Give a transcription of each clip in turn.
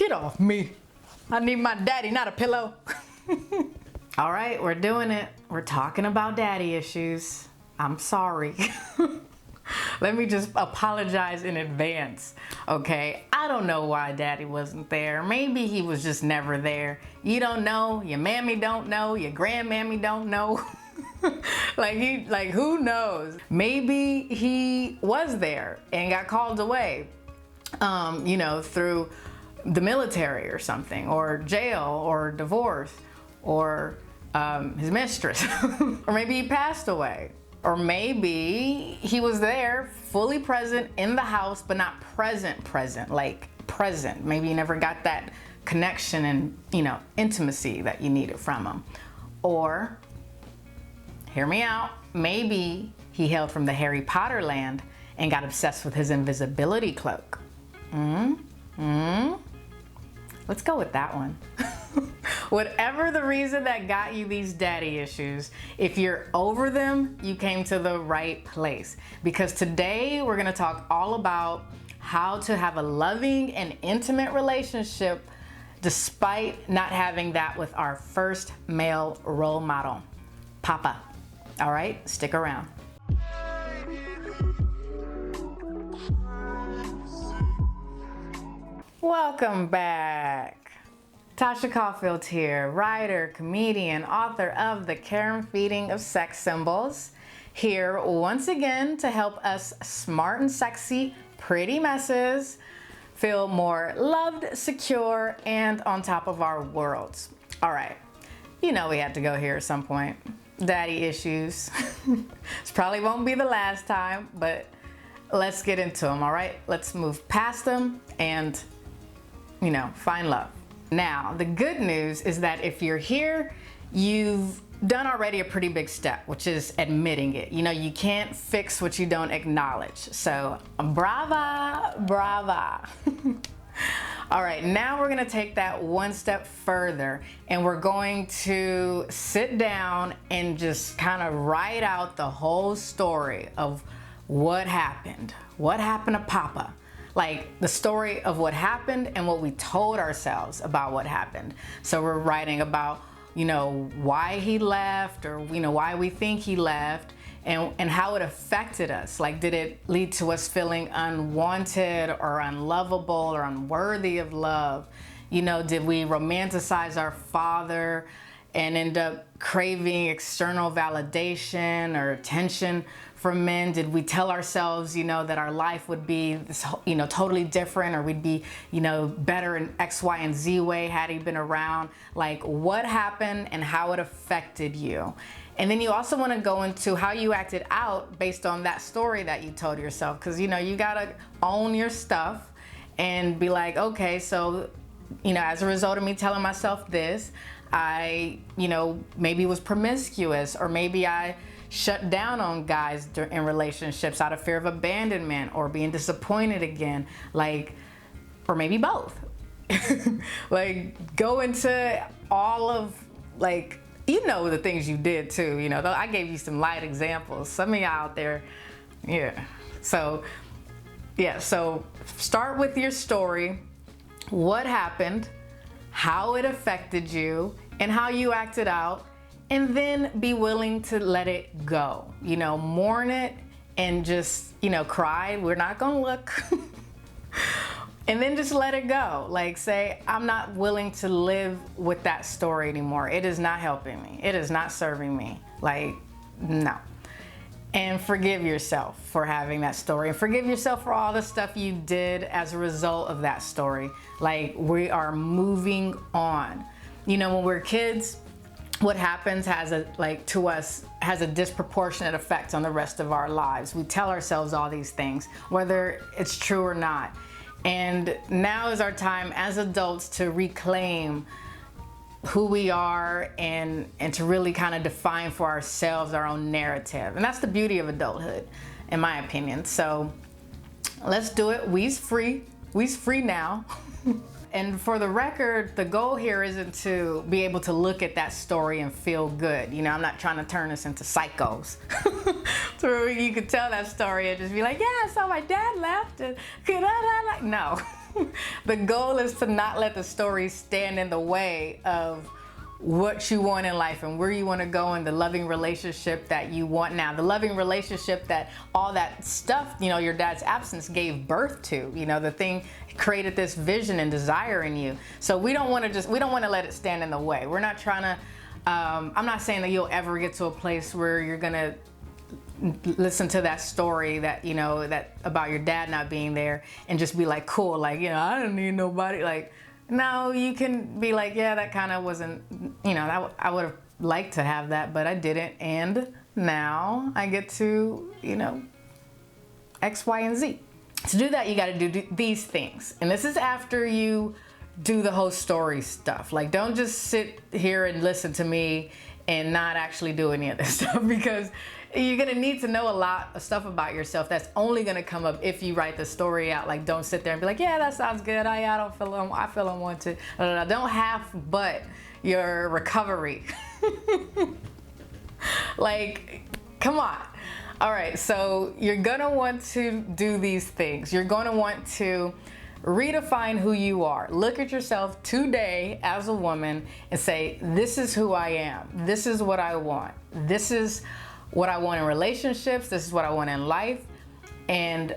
Get off me. I need my daddy, not a pillow. All right, we're doing it. We're talking about daddy issues. I'm sorry. Let me just apologize in advance, okay? I don't know why daddy wasn't there. Maybe he was just never there. You don't know, your mammy don't know, your grandmammy don't know. like who knows? Maybe he was there and got called away, you know, through the military or something, or jail, or divorce, or his mistress, or maybe he passed away. Or maybe he was there, fully present in the house, but not present, like present. Maybe you never got that connection and, you know, intimacy that you needed from him. Or, hear me out, maybe he hailed from the Harry Potter land and got obsessed with his invisibility cloak. Let's go with that one. Whatever the reason that got you these daddy issues, if you're over them, you came to the right place. Because today we're gonna talk all about how to have a loving and intimate relationship despite not having that with our first male role model, Papa. All right, stick around. Welcome back. Tasha Caulfield here, writer, comedian, author of The Care and Feeding of Sex Symbols, here once again to help us smart and sexy pretty messes feel more loved, secure, and on top of our worlds. All right, you know we had to go here at some point. Daddy issues. This probably won't be the last time, but let's get into them, all right? Let's move past them and, you know, find love. Now, the good news is that if you're here, you've done already a pretty big step, which is admitting it. You know, you can't fix what you don't acknowledge. So, brava, brava. All right, now we're gonna take that one step further and we're going to sit down and just kind of write out the whole story of what happened to Papa. Like the story of what happened and what we told ourselves about what happened. So we're writing about, you know, why he left, or, you know, why we think he left, and how it affected us. Like, did it lead to us feeling unwanted or unlovable or unworthy of love? You know, did we romanticize our father and end up craving external validation or attention from men? Did we tell ourselves, you know, that our life would be this, you know, totally different, or we'd be, you know, better in X, Y, and Z way had he been around? Like, what happened and how it affected you? And then you also want to go into how you acted out based on that story that you told yourself, because, you know, you gotta own your stuff and be like, okay, so, you know, as a result of me telling myself this, I, you know, maybe was promiscuous, or maybe I shut down on guys in relationships out of fear of abandonment or being disappointed again, like, or maybe both. Like, go into all of, like, you know, the things you did too, you know. I gave you some light examples. Some of y'all out there, yeah. So, yeah, so start with your story, what happened, how it affected you, and how you acted out, and then be willing to let it go. You know, mourn it and just, you know, cry. We're not gonna look. And then just let it go. Like, say, I'm not willing to live with that story anymore. It is not helping me. It is not serving me. Like, no. And forgive yourself for having that story, and forgive yourself for all the stuff you did as a result of that story. Like, we are moving on. You know, when we're kids, what happens has a disproportionate effect on the rest of our lives. We tell ourselves all these things, whether it's true or not. And now is our time as adults to reclaim who we are and to really kind of define for ourselves our own narrative. And that's the beauty of adulthood, in my opinion. So let's do it. We's free. We's free now. And for the record, the goal here isn't to be able to look at that story and feel good. You know, I'm not trying to turn us into psychos. So you could tell that story and just be like, yeah, so my dad left. And no. The goal is to not let the story stand in the way of what you want in life and where you want to go in the loving relationship that you want now. The loving relationship that all that stuff, your dad's absence gave birth to. The thing created this vision and desire in you. So we don't want to let it stand in the way. We're not trying to, I'm not saying that you'll ever get to a place where you're going to listen to that story that that about your dad not being there and just be like, cool, like, I don't need nobody. Like, no, you can be like, yeah, that kind of wasn't, I would have liked to have that, but I didn't. And now I get to, X, Y, and Z. To do that, you got to do these things. And this is after you do the whole story stuff. Like, don't just sit here and listen to me and not actually do any of this stuff, because you're gonna need to know a lot of stuff about yourself that's only gonna come up if you write the story out. Like, don't sit there and be like, yeah, that sounds good. I feel unwanted. Don't half-butt your recovery. Like, come on. All right, so you're gonna want to do these things. You're gonna want to redefine who you are. Look at yourself today as a woman and say, this is who I am. This is what I want. This is what I want in relationships. This is what I want in life. And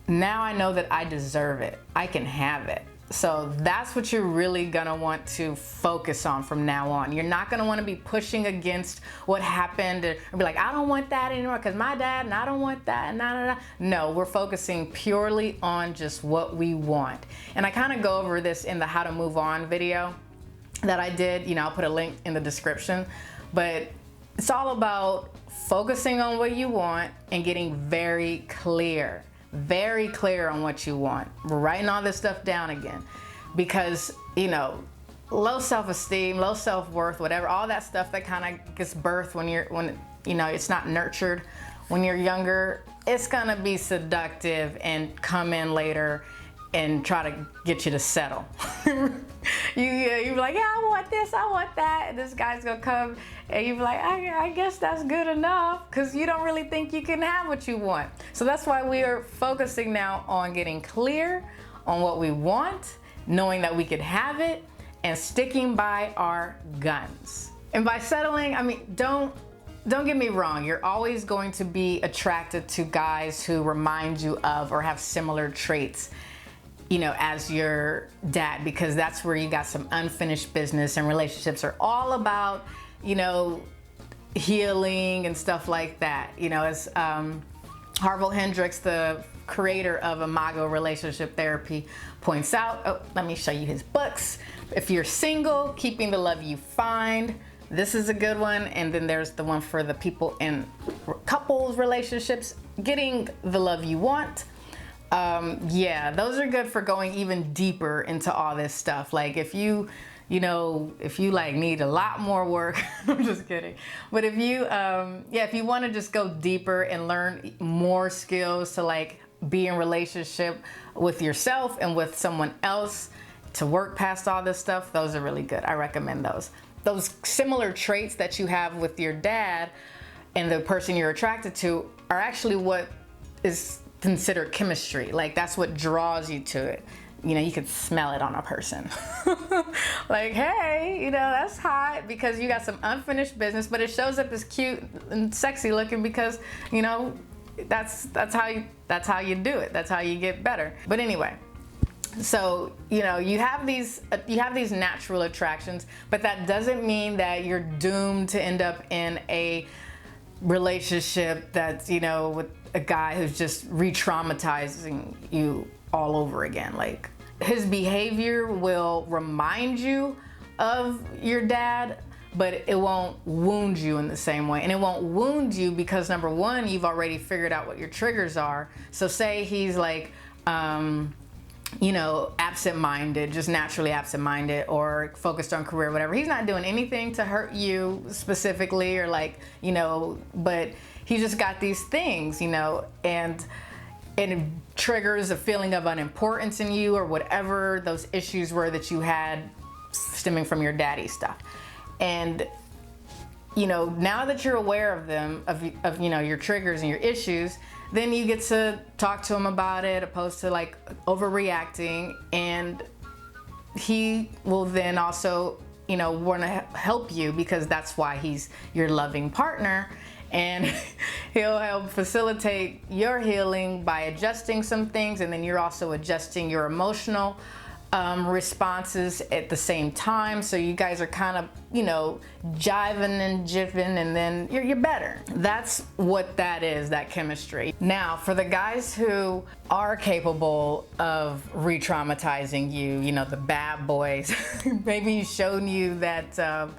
now I know that I deserve it. I can have it. So that's what you're really gonna want to focus on from now on. You're not gonna wanna be pushing against what happened or be like, I don't want that anymore because my dad, and I don't want that, and No, we're focusing purely on just what we want. And I kind of go over this in the How to Move On video that I did. I'll put a link in the description. But it's all about focusing on what you want and getting very clear on what you want. We're writing all this stuff down again because, low self-esteem, low self-worth, whatever, all that stuff that kind of gets birthed when it's not nurtured when you're younger. It's gonna be seductive and come in later and try to get you to settle. You're like, yeah, I want this, I want that. And this guy's gonna come and you're like, I guess that's good enough, because you don't really think you can have what you want. So that's why we are focusing now on getting clear on what we want, knowing that we could have it, and sticking by our guns. And by settling, I mean, don't get me wrong, you're always going to be attracted to guys who remind you of or have similar traits as your dad, because that's where you got some unfinished business, and relationships are all about, healing and stuff like that. As Harville Hendrix, the creator of Imago Relationship Therapy, points out, let me show you his books. If you're single, Keeping the Love You Find, this is a good one. And then there's the one for the people in couples relationships, Getting the Love You Want. Yeah, those are good for going even deeper into all this stuff. Like, if you like need a lot more work, I'm just kidding. But if you want to just go deeper and learn more skills to like be in relationship with yourself and with someone else, to work past all this stuff, those are really good. I recommend those. Those similar traits that you have with your dad and the person you're attracted to are actually what is considered chemistry. Like, that's what draws you to it. You could smell it on a person. Like, hey, that's hot, because you got some unfinished business, but it shows up as cute and sexy looking because, that's how you do it. That's how you get better. But anyway, so, you have these natural attractions, but that doesn't mean that you're doomed to end up in a relationship that's, with a guy who's just re-traumatizing you all over again. Like, his behavior will remind you of your dad, but it won't wound you in the same way. And it won't wound you because, number one, you've already figured out what your triggers are. So say he's like, absent-minded, just naturally absent-minded, or focused on career, whatever. He's not doing anything to hurt you specifically, or like, but he just got these things, and it triggers a feeling of unimportance in you, or whatever those issues were that you had stemming from your daddy stuff. And you know, now that you're aware of them, of you know, your triggers and your issues, then you get to talk to him about it, opposed to like overreacting. And he will then also, you know, want to help you, because that's why he's your loving partner. And he'll help facilitate your healing by adjusting some things, and then you're also adjusting your emotional responses at the same time. So you guys are kind of, you know, jiving and jiffing, and then you're better. That's what that is, that chemistry. Now, for the guys who are capable of re-traumatizing you, you know, the bad boys, maybe he's shown you that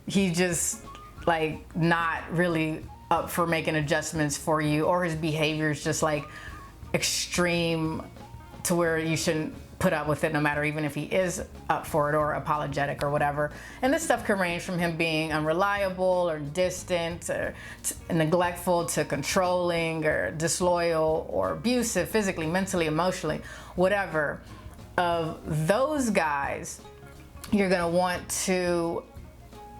he just like not really up for making adjustments for you, or his behavior is just like extreme to where you shouldn't put up with it, no matter even if he is up for it or apologetic or whatever. And this stuff can range from him being unreliable or distant or neglectful to controlling or disloyal or abusive, physically, mentally, emotionally, whatever. Of those guys, you're gonna want to,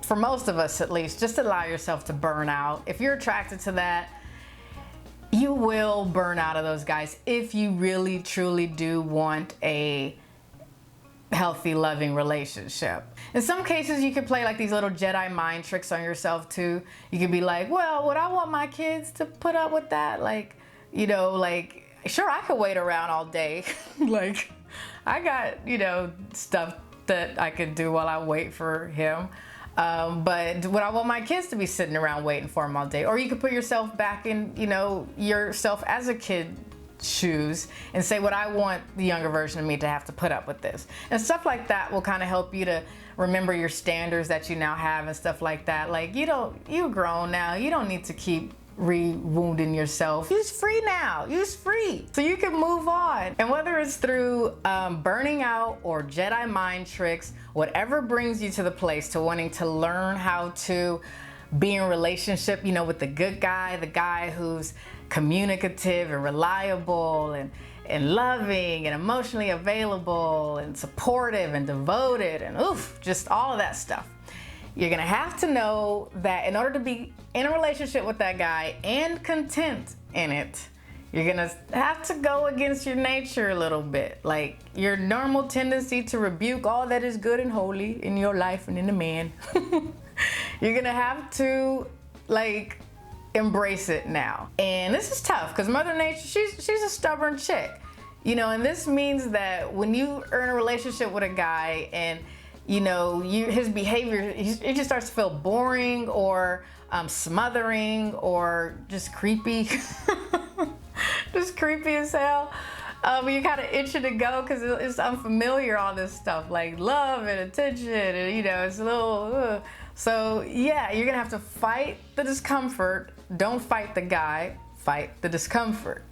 for most of us at least, just allow yourself to burn out. If you're attracted to that, you will burn out of those guys if you really truly do want a healthy, loving relationship. In some cases, you can play like these little Jedi mind tricks on yourself too. You can be like, well, would I want my kids to put up with that? Like, you know, like, sure, I could wait around all day. Like, I got, you know, stuff that I could do while I wait for him. But would I want my kids to be sitting around waiting for him all day? Or you could put yourself back in, you know, yourself as a kid shoes and say, would I want the younger version of me to have to put up with this? And stuff like that will kind of help you to remember your standards that you now have and stuff like that. Like, you're grown now. You don't need to keep re-wounding yourself. You're free now. You're free. So you can move on. And whether it's through burning out or Jedi mind tricks, whatever brings you to the place to wanting to learn how to be in relationship, you know, with the good guy, the guy who's communicative and reliable and loving and emotionally available and supportive and devoted and just all of that stuff. You're gonna have to know that in order to be in a relationship with that guy and content in it, you're gonna have to go against your nature a little bit. Like your normal tendency to rebuke all that is good and holy in your life and in a man. You're gonna have to like embrace it now. And this is tough because Mother Nature, she's a stubborn chick. You know, and this means that when you are in a relationship with a guy and you know, his behavior, it just starts to feel boring or smothering or just creepy. Just creepy as hell. You're kind of itching to go because it's unfamiliar, all this stuff, like love and attention, and you know, it's a little, So yeah, you're gonna have to fight the discomfort. Don't fight the guy, fight the discomfort.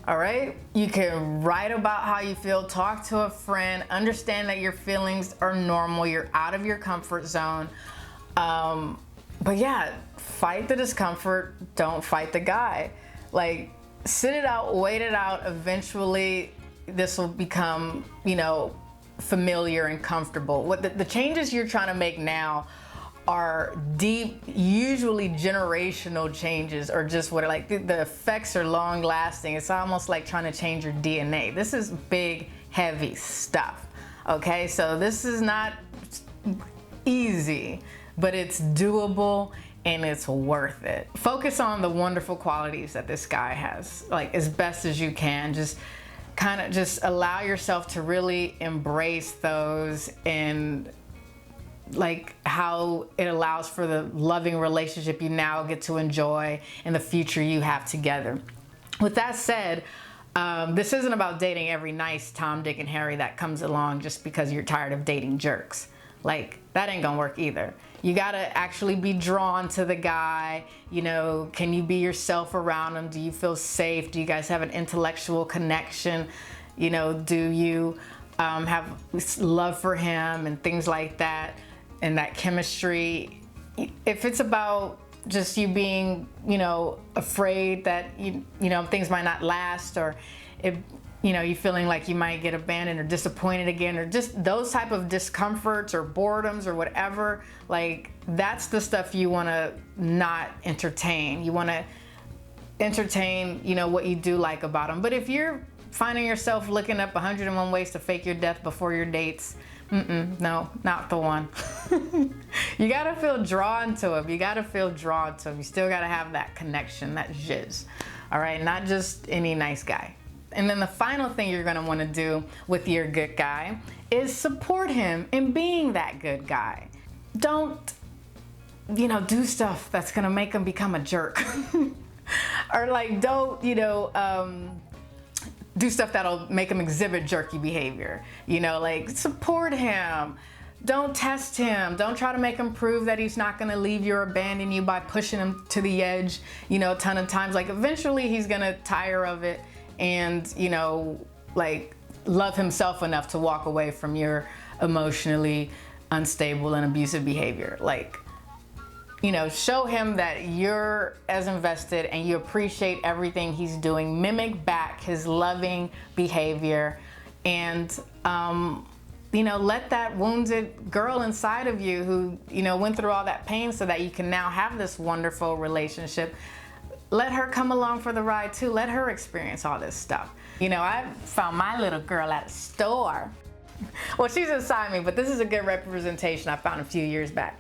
All right, you can write about how you feel, talk to a friend, understand that your feelings are normal, you're out of your comfort zone. But yeah, fight the discomfort, don't fight the guy. Like, sit it out, wait it out. Eventually, this will become, you know, familiar and comfortable. What the changes you're trying to make now are deep, usually generational changes, or just what like the effects are long lasting. It's almost like trying to change your DNA. This is big, heavy stuff. Okay, so this is not easy, but it's doable and it's worth it. Focus on the wonderful qualities that this guy has, like as best as you can. Just kind of just allow yourself to really embrace those, and like how it allows for the loving relationship you now get to enjoy and the future you have together. With that said, this isn't about dating every nice Tom, Dick, and Harry that comes along just because you're tired of dating jerks. Like, that ain't gonna work either. You gotta actually be drawn to the guy. You know, can you be yourself around him? Do you feel safe? Do you guys have an intellectual connection? You know, do you have love for him and things like that? And that chemistry. If it's about just you being, you know, afraid that you know things might not last, or you know, you feeling like you might get abandoned or disappointed again, or just those type of discomforts or boredoms or whatever, like that's the stuff you want to not entertain. You want to entertain, you know, what you do like about them. But if you're finding yourself looking up 101 ways to fake your death before your dates, no, not the one. You gotta feel drawn to him. You gotta feel drawn to him. You still gotta have that connection, that jizz. All right, not just any nice guy. And then the final thing you're gonna wanna do with your good guy is support him in being that good guy. Don't, you know, do stuff that's gonna make him become a jerk. Or like, don't, you know, do stuff that'll make him exhibit jerky behavior. You know, like support him. Don't test him. Don't try to make him prove that he's not gonna leave you or abandon you by pushing him to the edge, you know, a ton of times. Like eventually he's gonna tire of it and, you know, like love himself enough to walk away from your emotionally unstable and abusive behavior. Like, you know, show him that you're as invested and you appreciate everything he's doing. Mimic back his loving behavior and, you know, let that wounded girl inside of you who, you know, went through all that pain so that you can now have this wonderful relationship. Let her come along for the ride too. Let her experience all this stuff. You know, I found my little girl at a store. Well, she's inside me, but this is a good representation I found a few years back.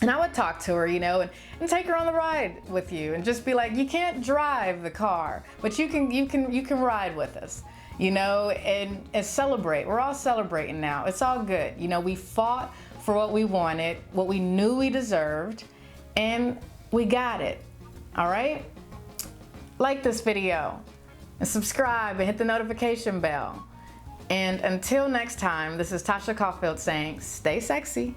And I would talk to her, you know, and take her on the ride with you and just be like, you can't drive the car, but you can ride with us, you know, and celebrate. We're all celebrating now. It's all good. You know, we fought for what we wanted, what we knew we deserved, and we got it. All right? Like this video and subscribe and hit the notification bell. And until next time, this is Tasha Caulfield saying, stay sexy.